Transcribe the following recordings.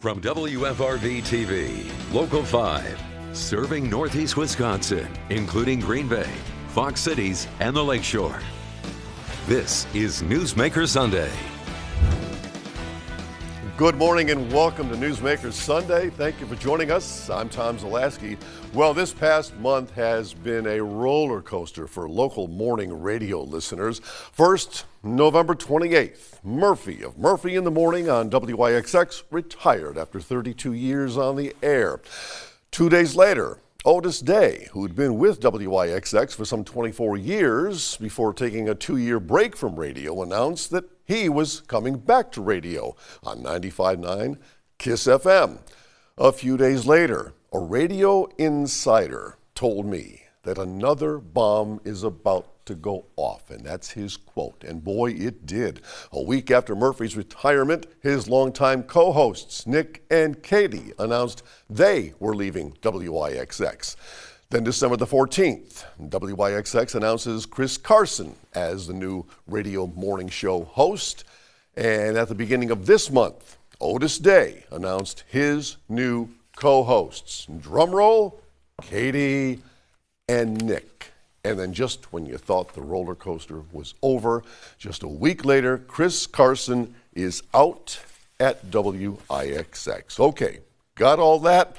From WFRV TV, Local 5, serving Northeast Wisconsin, including Green Bay, Fox Cities, and the Lakeshore. This is Newsmaker Sunday. Good morning and welcome to Newsmaker Sunday. Thank you for joining us. I'm Tom Zalaski. Well, this past month has been a roller coaster for local morning radio listeners. First, November 28th, Murphy of Murphy in the Morning on WYXX retired after 32 years on the air. 2 days later, Otis Day, who'd been with WYXX for some 24 years before taking a 2-year break from radio, announced that he was coming back to radio on 95.9 KISS FM. A few days later, a radio insider told me that another bomb is about to go off, and that's his quote. And boy, it did. A week after Murphy's retirement, his longtime co-hosts, Nick and Katie, announced they were leaving WYXX. Then December the 14th, WYXX announces Chris Carson as the new radio morning show host. And at the beginning of this month, Otis Day announced his new co-hosts. Drum roll, Katie and Nick. And then just when you thought the roller coaster was over, just a week later, Chris Carson is out at WIXX. Okay, got all that?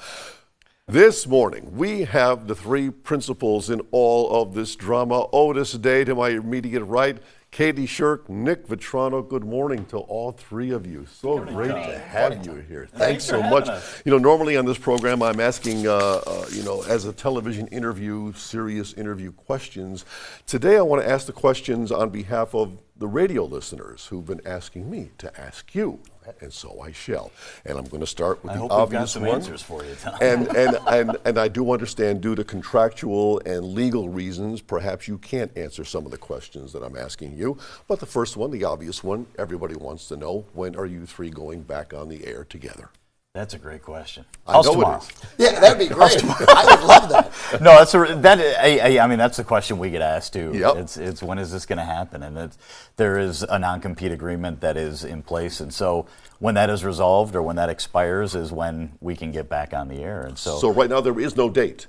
This morning, we have the three principals in all of this drama. Otis Day to my immediate right, Katie Shirk, Nick Vitrano. Good morning to all three of you. So great to have you here. Thanks so much. You know, normally on this program, I'm asking, as a television interview, serious interview questions. Today, I want to ask the questions on behalf of the radio listeners who've been asking me to ask you. And so I shall. And I'm going to start with the obvious one. I hope we've got some answers for you, Tom. And I do understand, due to contractual and legal reasons, perhaps you can't answer some of the questions that I'm asking you. But the first one, the obvious one, everybody wants to know, when are you three going back on the air together? That's a great question. I know it is. Yeah, that'd be great. I would love that. No, that's the question we get asked too. Yep. It's when is this going to happen? And there is a non-compete agreement that is in place, and so when that is resolved or when that expires is when we can get back on the air. And so right now there is no date.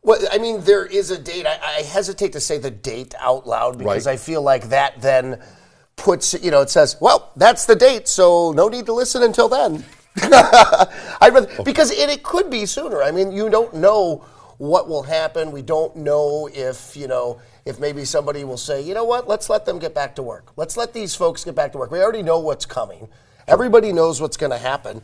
Well, I mean, there is a date. I hesitate to say the date out loud because I feel like that then puts, it says, well, that's the date, so no need to listen until then. Because it could be sooner. I mean, you don't know what will happen. We don't know if maybe somebody will say, you know what, let's let them get back to work. Let's let these folks get back to work. We already know what's coming. Everybody knows what's going to happen.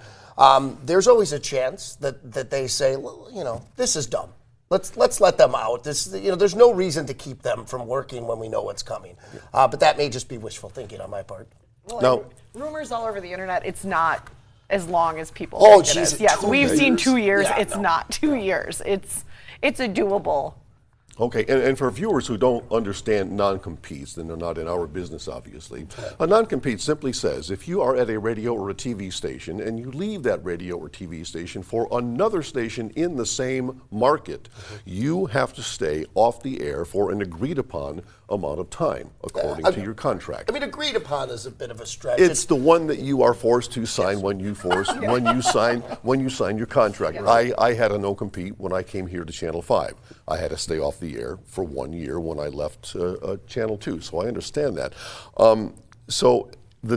There's always a chance that they say, well, this is dumb. Let's let them out. There's no reason to keep them from working when we know what's coming. But that may just be wishful thinking on my part. Well, rumors all over the internet. It's not as long as people think it is. Yes, we've seen 2 years. Yeah, it's not 2 years. It's a doable. Okay, and for viewers who don't understand non-competes, then they're not in our business, obviously. A non-compete simply says if you are at a radio or a TV station and you leave that radio or TV station for another station in the same market, you have to stay off the air for an agreed-upon amount of time, according to your contract. I mean, agreed upon is a bit of a stretch. It's the one that you are forced to sign when you sign your contract. Yes. I had a no-compete when I came here to Channel 5. I had to stay off the air for 1 year when I left Channel 2, so I understand that. So the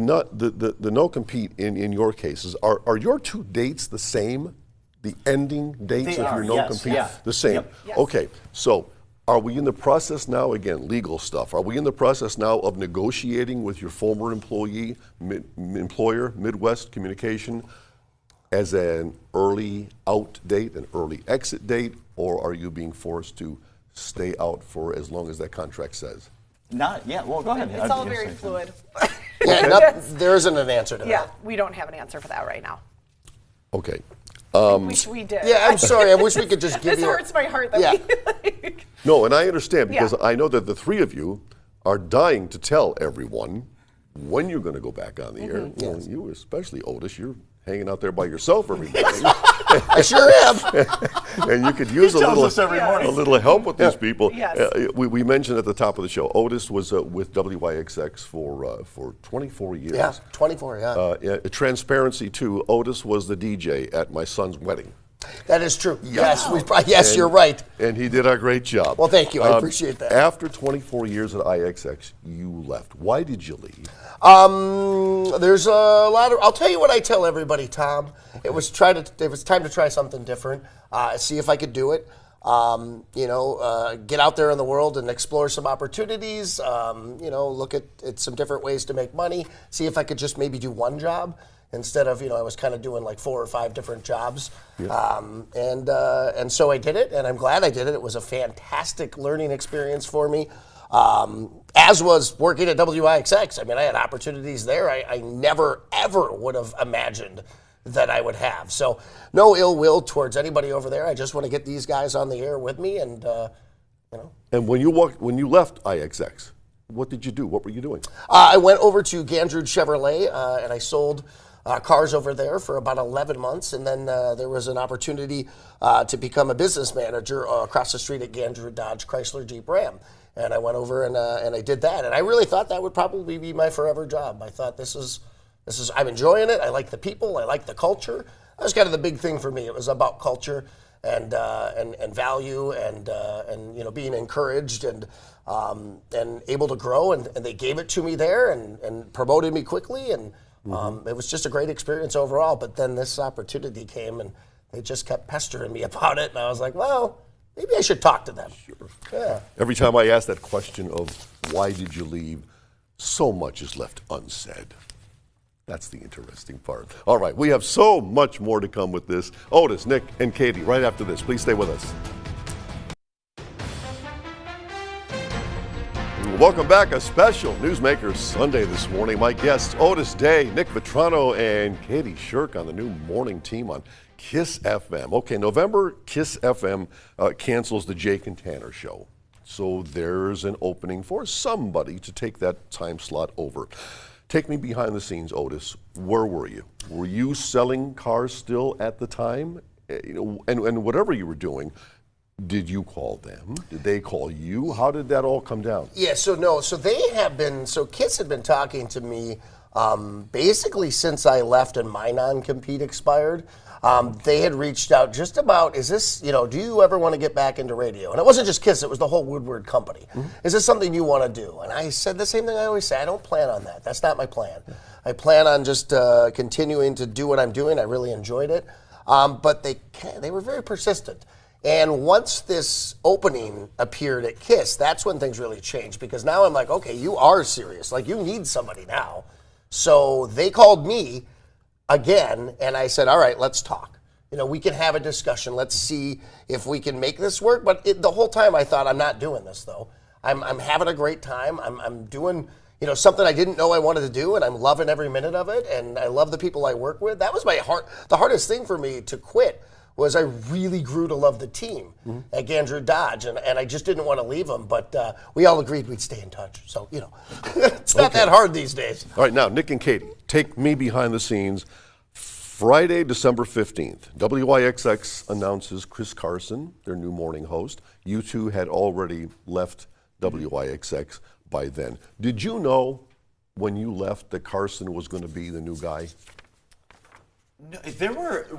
no-compete in your cases, are your two dates the same? The ending dates of your no-compete? Yes. The same? Yep. Yes. Okay, so are we in the process now, again, legal stuff, are we in the process now of negotiating with your former employer, Midwest Communication, as an early out date, an early exit date, or are you being forced to stay out for as long as that contract says? Not yet. Well, go ahead. It's all very fluid. There isn't an answer to that. Yeah, we don't have an answer for that right now. Okay. I wish we did. Yeah, I'm sorry. I wish we could just give this you. This hurts my heart. That No, and I understand because I know that the three of you are dying to tell everyone when you're going to go back on the air. Well, you especially, Otis, you're hanging out there by yourself every morning. I sure am. and you could use a little help with these people. Yes. We mentioned at the top of the show, Otis was with WYXX for 24 years. Yeah, 24, yeah. Transparency too, Otis was the DJ at my son's wedding. That is true. Yes, you're right. And he did a great job. Well, thank you. I appreciate that. After 24 years at IXX, you left. Why did you leave? There's a lot of. I'll tell you what I tell everybody, Tom. It was time to try something different. See if I could do it. Get out there in the world and explore some opportunities. Look at some different ways to make money. See if I could just maybe do one job. Instead of, I was kind of doing like 4 or 5 different jobs. Yeah. And so I did it, and I'm glad I did it. It was a fantastic learning experience for me, as was working at WIXX. I mean, I had opportunities there I never, ever would have imagined that I would have. So no ill will towards anybody over there. I just want to get these guys on the air with me, and, And when you left IXX, what did you do? What were you doing? I went over to Gandrud Chevrolet, and I sold cars over there for about 11 months, and then there was an opportunity to become a business manager across the street at Gandrud Dodge Chrysler Jeep Ram. And I went over and I did that, and I really thought that would probably be my forever job. I thought this is I'm enjoying it. I like the people. I like the culture. That was kind of the big thing for me. It was about culture and value and being encouraged and able to grow. And they gave it to me there and promoted me quickly and. It was just a great experience overall, but then this opportunity came and they just kept pestering me about it, and I was like, well, maybe I should talk to them. Sure. Yeah. Every time I ask that question of why did you leave, so much is left unsaid. That's the interesting part. All right, we have so much more to come with this. Otis, Nick, and Katie, right after this. Please stay with us. Welcome back. A special Newsmaker Sunday this morning. My guests, Otis Day, Nick Vetrano, and Katie Shirk on the new morning team on KISS FM. Okay, November, KISS FM cancels the Jake and Tanner show. So there's an opening for somebody to take that time slot over. Take me behind the scenes, Otis. Where were you? Were you selling cars still at the time? And whatever you were doing, did you call them? Did they call you? How did that all come down? Yeah, so KISS had been talking to me basically since I left and my non-compete expired. They had reached out just about, do you ever want to get back into radio? And it wasn't just KISS, it was the whole Woodward company. Mm-hmm. Is this something you want to do? And I said the same thing I always say, I don't plan on that. That's not my plan. I plan on just continuing to do what I'm doing. I really enjoyed it. But they were very persistent. And once this opening appeared at KISS, that's when things really changed, because now I'm like, okay, you are serious. Like, you need somebody now. So they called me again, and I said, all right, let's talk. We can have a discussion. Let's see if we can make this work. But the whole time I thought, I'm not doing this, though. I'm having a great time. I'm doing, something I didn't know I wanted to do, and I'm loving every minute of it, and I love the people I work with. That was the hardest thing for me to quit. Was I really grew to love the team at Gandrud Dodge, and I just didn't want to leave them, but we all agreed we'd stay in touch. So, it's not that hard these days. All right, now, Nick and Katie, take me behind the scenes. Friday, December 15th, WIXX announces Chris Carson, their new morning host. You two had already left WIXX by then. Did you know when you left that Carson was going to be the new guy? No,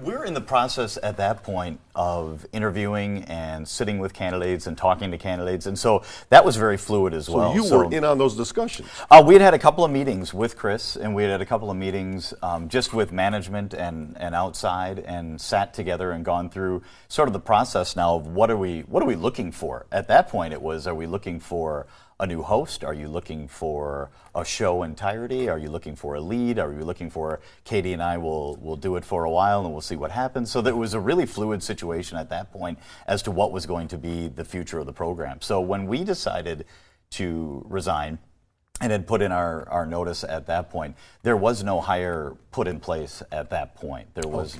we were in the process at that point of interviewing and sitting with candidates and talking to candidates, and so that was very fluid as well. So you were in on those discussions? We had a couple of meetings with Chris, and we had a couple of meetings just with management and outside, and sat together and gone through sort of the process now of what are we looking for? At that point, it was, are we looking for a new host? Are you looking for a show entirety? Are you looking for a lead? Are you looking for Katie and I will do it for a while and we'll see what happens? So there was a really fluid situation at that point as to what was going to be the future of the program. So when we decided to resign and had put in our notice at that point, there was no hire put in place at that point. There was.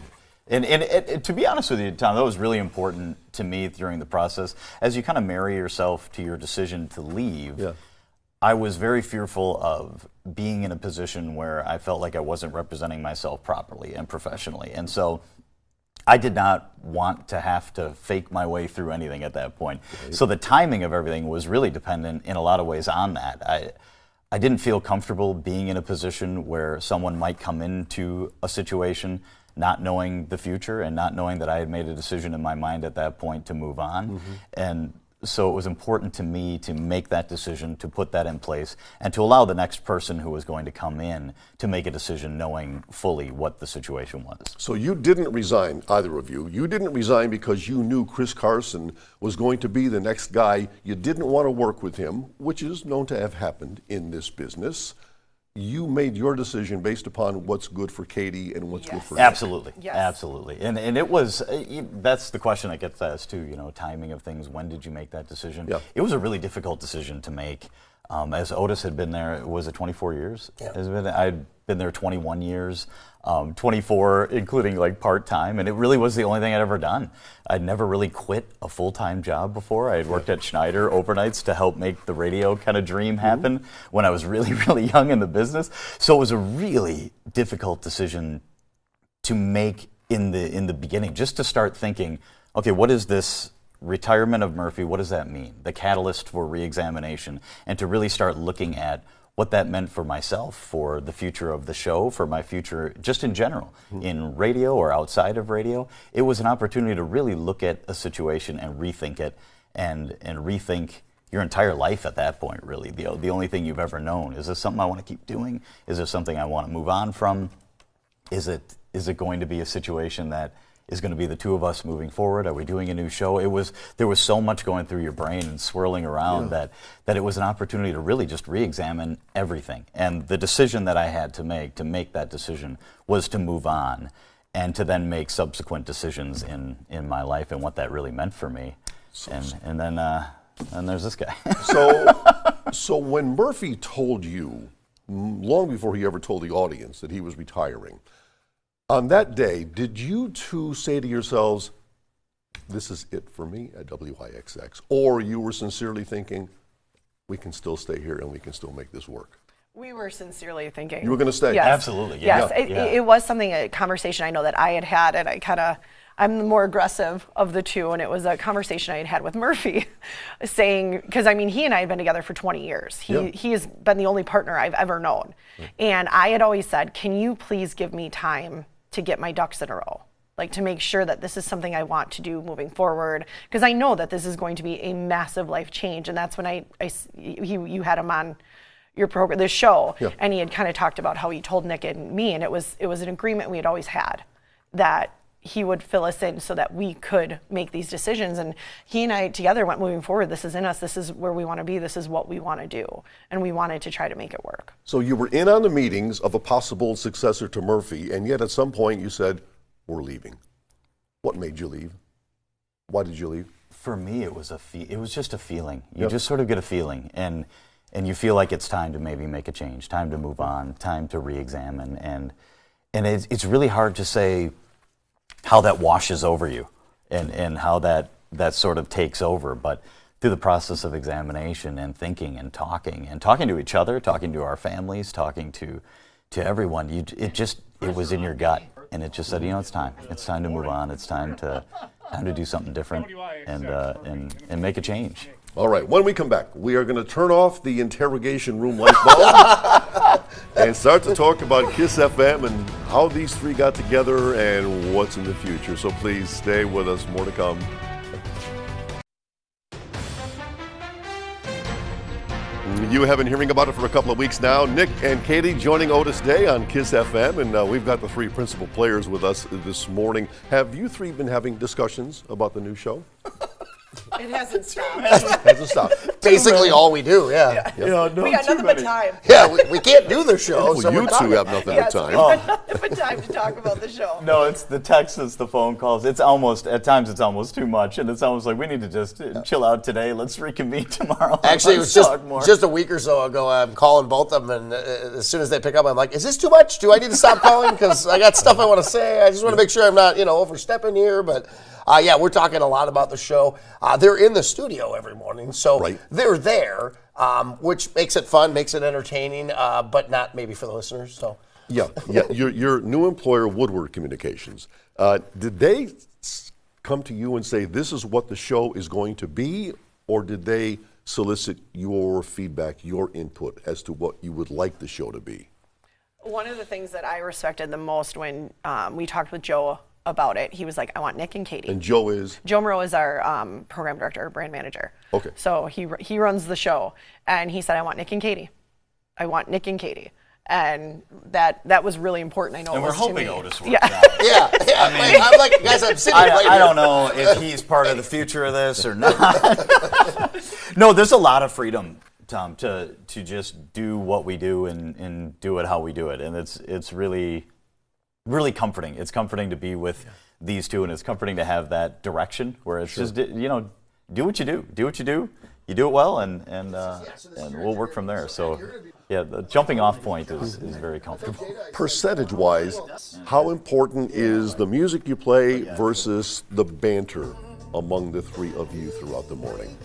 And to be honest with you, Tom, that was really important to me during the process. As you kind of marry yourself to your decision to leave, yeah. I was very fearful of being in a position where I felt like I wasn't representing myself properly and professionally. And so I did not want to have to fake my way through anything at that point. Right. So the timing of everything was really dependent in a lot of ways on that. I didn't feel comfortable being in a position where someone might come into a situation not knowing the future and not knowing that I had made a decision in my mind at that point to move on. Mm-hmm. And so it was important to me to make that decision, to put that in place, and to allow the next person who was going to come in to make a decision knowing fully what the situation was. So you didn't resign, either of you. You didn't resign because you knew Chris Carson was going to be the next guy. You didn't want to work with him, which is known to have happened in this business. You made your decision based upon what's good for Katie and what's good for you. Absolutely. Yes. Absolutely. And it was, that's the question that gets asked too, timing of things. When did you make that decision? Yeah. It was a really difficult decision to make. As Otis had been there, was it 24 years? Yeah. I'd been there 21 years, 24 including like part-time, and it really was the only thing I'd ever done. I'd never really quit a full-time job before. I had worked at Schneider overnights to help make the radio kind of dream happen when I was really, really young in the business. So it was a really difficult decision to make in the beginning, just to start thinking, okay, what is this retirement of Murphy, what does that mean? The catalyst for reexamination, and to really start looking at what that meant for myself, for the future of the show, for my future just in general, in radio or outside of radio. It was an opportunity to really look at a situation and rethink it, and rethink your entire life at that point, really. The only thing you've ever known. Is this something I want to keep doing? Is there something I want to move on from? Is it going to be a situation that is going to be the two of us moving forward? Are we doing a new show? There was so much going through your brain and swirling around that it was an opportunity to really just re-examine everything. And the decision that I had to make that decision, was to move on and to then make subsequent decisions in my life and what that really meant for me. And then there's this guy. So when Murphy told you, long before he ever told the audience that he was retiring, on that day, did you two say to yourselves, this is it for me at WIXX? Or you were sincerely thinking, we can still stay here and we can still make this work? We were sincerely thinking. You were going to stay? Yes. Absolutely. Yeah. Yes, it was a conversation I know that I had, and I'm the more aggressive of the two, and it was a conversation I had with Murphy, saying, because he and I had been together for 20 years. He has been the only partner I've ever known. And I had always said, can you please give me time to get my ducks in a row, like to make sure that this is something I want to do moving forward, because I know that this is going to be a massive life change. And that's when you had him on your program, this show, and he had kind of talked about how he told Nick and me, and it was an agreement we had always had that he would fill us in so that we could make these decisions. And he and I together went, moving forward, this is in us, this is where we want to be, this is what we want to do. And we wanted to try to make it work. So you were in on the meetings of a possible successor to Murphy, and yet at some point you said, we're leaving. What made you leave? Why did you leave? For me, it was just a feeling. You just sort of get a feeling, and you feel like it's time to maybe make a change, time to move on, time to re-examine. And it's really hard to say how that washes over you and how that sort of takes over. But through the process of examination and thinking and talking to each other, talking to our families, talking to everyone, it was in your gut, and it just said, it's time. It's time to move on. It's time to do something different and make a change. All right, when we come back, we are going to turn off the interrogation room light bulb and start to talk about KISS FM and how these three got together and what's in the future. So please stay with us. More to come. You have been hearing about it for a couple of weeks now. Nick and Katie joining Otis Day on KISS FM, and we've got the three principal players with us this morning. Have you three been having discussions about the new show? It hasn't stopped. Hasn't stopped. Basically all we do, yeah. We got nothing but time. Yeah, we can't do the show. Well, so you we're two talking. have nothing but time. We got nothing but time to talk about the show. No, it's the texts, it's the phone calls. At times it's almost too much, and it's almost like we need to just chill out today. Let's reconvene tomorrow. Actually, it was just a week or so ago. I'm calling both of them, and as soon as they pick up, I'm like, is this too much? Do I need to stop calling? Because I got stuff I want to say. I just want to make sure I'm not, overstepping here, but... we're talking a lot about the show. They're in the studio every morning, so they're there, which makes it fun, makes it entertaining, but not maybe for the listeners. So your new employer, Woodward Communications, Did they come to you and say, this is what the show is going to be, or did they solicit your feedback, your input as to what you would like the show to be? One of the things that I respected the most when we talked with Joe about it, he was like, I want Nick and Katie. And Joe is? Joe Moreau is our program director, brand manager. Okay. So he runs the show, and he said, I want Nick and Katie. I want Nick and Katie. And that was really important. I know. And it we're was to hoping me. Otis works Yeah. out. Yeah. I mean, I'm like, guys, I'm sitting right here. I don't know if he's part of the future of this or not. No, there's a lot of freedom, Tom, to just do what we do and do it how we do it. And it's really, really comforting. It's comforting to be with these two, and it's comforting to have that direction where it's just, you know, do what you do. Do what you do. You do it well, and we'll work from there. So, yeah, the jumping off point is very comfortable. Percentage-wise, how important is the music you play versus the banter among the three of you throughout the morning?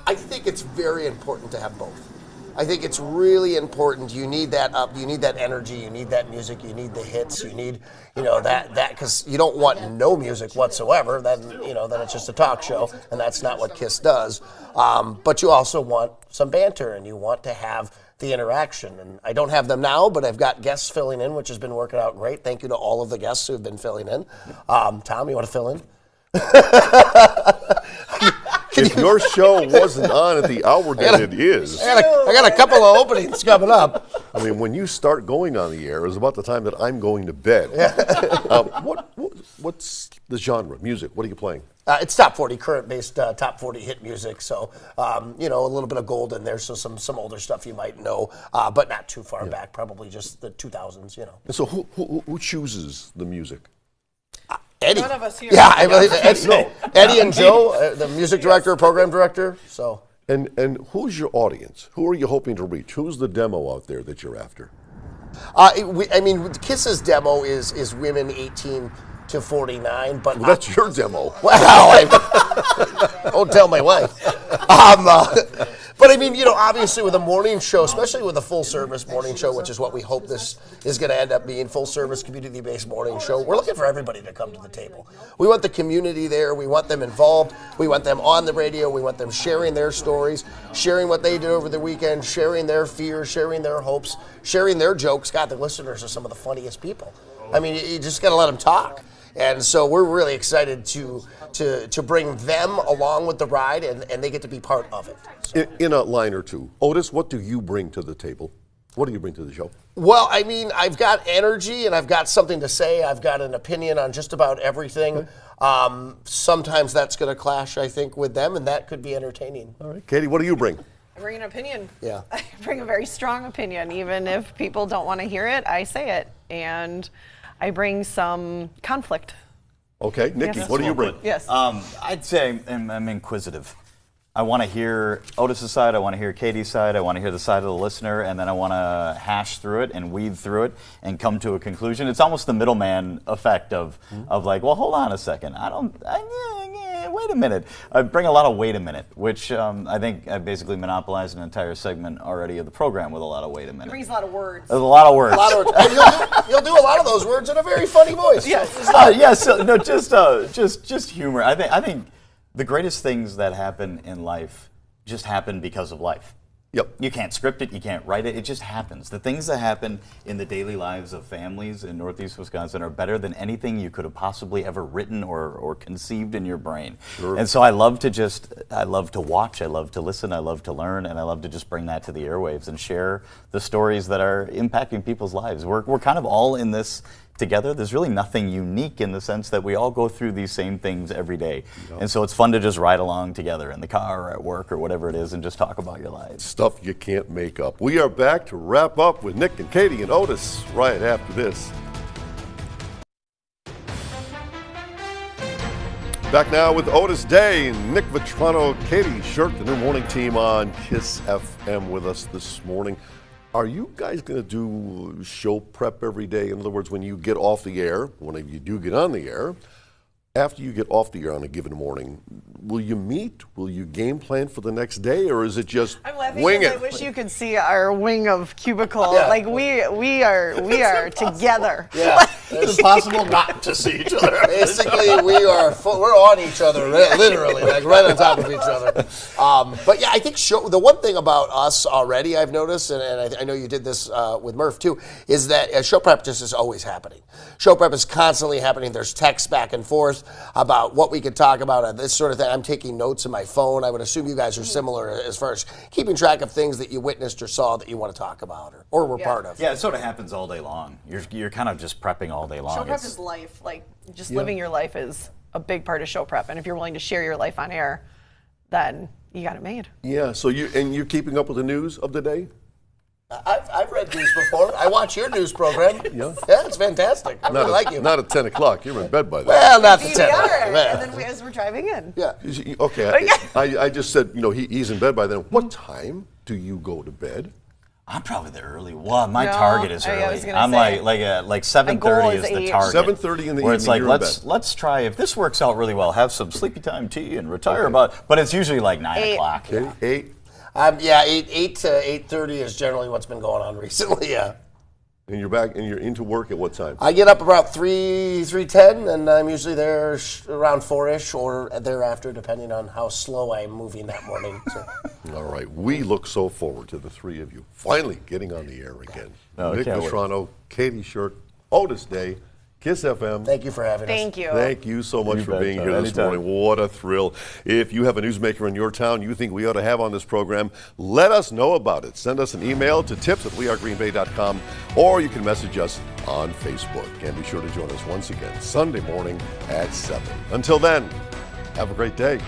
I think it's very important to have both. I think it's really important. You need that you need that energy, you need that music, you need the hits, you need, that because you don't want no music whatsoever. Then it's just a talk show, and that's not what KISS does. But you also want some banter, and you want to have the interaction. And I don't have them now, but I've got guests filling in, which has been working out great. Thank you to all of the guests who have been filling in. Tom, you want to fill in? If your show wasn't on at the hour that it is. I got a couple of openings coming up. I mean, when you start going on the air, it's about the time that I'm going to bed. What's the genre, music? What are you playing? It's top 40, current-based top 40 hit music. So, a little bit of gold in there. So some older stuff you might know, but not too far back. Probably just the 2000s. And so who chooses the music? Eddie. None of us here. Yeah, I believe Eddie and Joe, the music director, program director. So. And who's your audience? Who are you hoping to reach? Who's the demo out there that you're after? KISS's demo is women 18 to 49, but Well, that's your demo. Well, don't tell my wife. But obviously with a morning show, especially with a full-service morning show, which is what we hope this is going to end up being, full-service, community-based morning show, we're looking for everybody to come to the table. We want the community there. We want them involved. We want them on the radio. We want them sharing their stories, sharing what they did over the weekend, sharing their fears, sharing their hopes, sharing their jokes. God, the listeners are some of the funniest people. I mean, you just got to let them talk. And so we're really excited to bring them along with the ride, and they get to be part of it. So. In a line or two, Otis, what do you bring to the table? What do you bring to the show? Well, I've got energy, and I've got something to say. I've got an opinion on just about everything. Okay. Sometimes that's going to clash, I think, with them, and that could be entertaining. All right. Katie, what do you bring? I bring an opinion. Yeah. I bring a very strong opinion. Even if people don't want to hear it, I say it. And I bring some conflict. Okay, Nikki, Yes. what do you bring? Yes. I'd say I'm inquisitive. I want to hear Otis's side, I want to hear Katie's side, I want to hear the side of the listener, and then I want to hash through it and weed through it and come to a conclusion. It's almost the middleman effect of like, well, hold on a second. Wait a minute. I bring a lot of wait a minute, which I think I basically monopolized an entire segment already of the program with a lot of wait a minute. It brings a lot of words. There's a lot of words. And you'll do a lot of those words in a very funny voice. Yes. Just humor. I think the greatest things that happen in life just happen because of life. Yep. You can't script it, you can't write it, it just happens. The things that happen in the daily lives of families in Northeast Wisconsin are better than anything you could have possibly ever written or conceived in your brain. Sure. And so I love to watch, I love to listen, I love to learn, and I love to just bring that to the airwaves and share the stories that are impacting people's lives. We're kind of all in this together. There's really nothing unique in the sense that we all go through these same things every day. Yep. And so it's fun to just ride along together in the car or at work or whatever it is and just talk about your lives. Stuff you can't make up. We are back to wrap up with Nick and Katie and Otis right after this. Back now with Otis Day, Nick Vitrano, Katie Shirk, the new morning team on KISS FM with us this morning. Are you guys going to do show prep every day? In other words, when you get off the air, when you do get on the air, after you get off the air on a given morning, will you meet? Will you game plan for the next day, or is it just I'm laughing wing because it? I wish you could see our wing of cubicle. Yeah. Like we are together. Yeah. It's impossible not to see each other. Basically, we're on each other, literally, like right on top of each other. But yeah, I think the one thing about us already I've noticed, and I know you did this with Murph too, is that show prep just is always happening. Show prep is constantly happening. There's texts back and forth about what we could talk about and this sort of thing. I'm taking notes in my phone. I would assume you guys are similar as far as keeping track of things that you witnessed or saw that you want to talk about or were part of. Yeah, it sort of happens all day long. You're kind of just prepping all day long. Show prep is life. Like, just living your life is a big part of show prep. And if you're willing to share your life on air, then you got it made. Yeah, so you're keeping up with the news of the day? I've read news before. I watch your news program. Yeah, it's fantastic. I really like you. Not at 10 o'clock. You're in bed by then. Well, not the 10. And then as we're driving in. Yeah. Okay, I just said, he's in bed by then. What time do you go to bed? I'm probably the early one. My target is early. I'm say, like 7:30 is the target. 7:30 in the where evening. It's like you're in bed. let's try, if this works out really well, have some sleepy time tea and retire but it's usually like 9 o'clock. Okay, 8. 8 to 8:30 is generally what's been going on recently. Yeah. And you're back and you're into work at what time? I get up about 3:10, and I'm usually there around 4-ish or thereafter, depending on how slow I'm moving that morning. So. All right, we look so forward to the three of you finally getting on the air again. Nick Vitrano, Katie Shirk, Otis Day, Kiss FM. Thank you for having us. Thank you. Thank you so much for being here this morning. What a thrill. If you have a newsmaker in your town you think we ought to have on this program, let us know about it. Send us an email to tips@wearegreenbay.com, or you can message us on Facebook. And be sure to join us once again Sunday morning at 7. Until then, have a great day.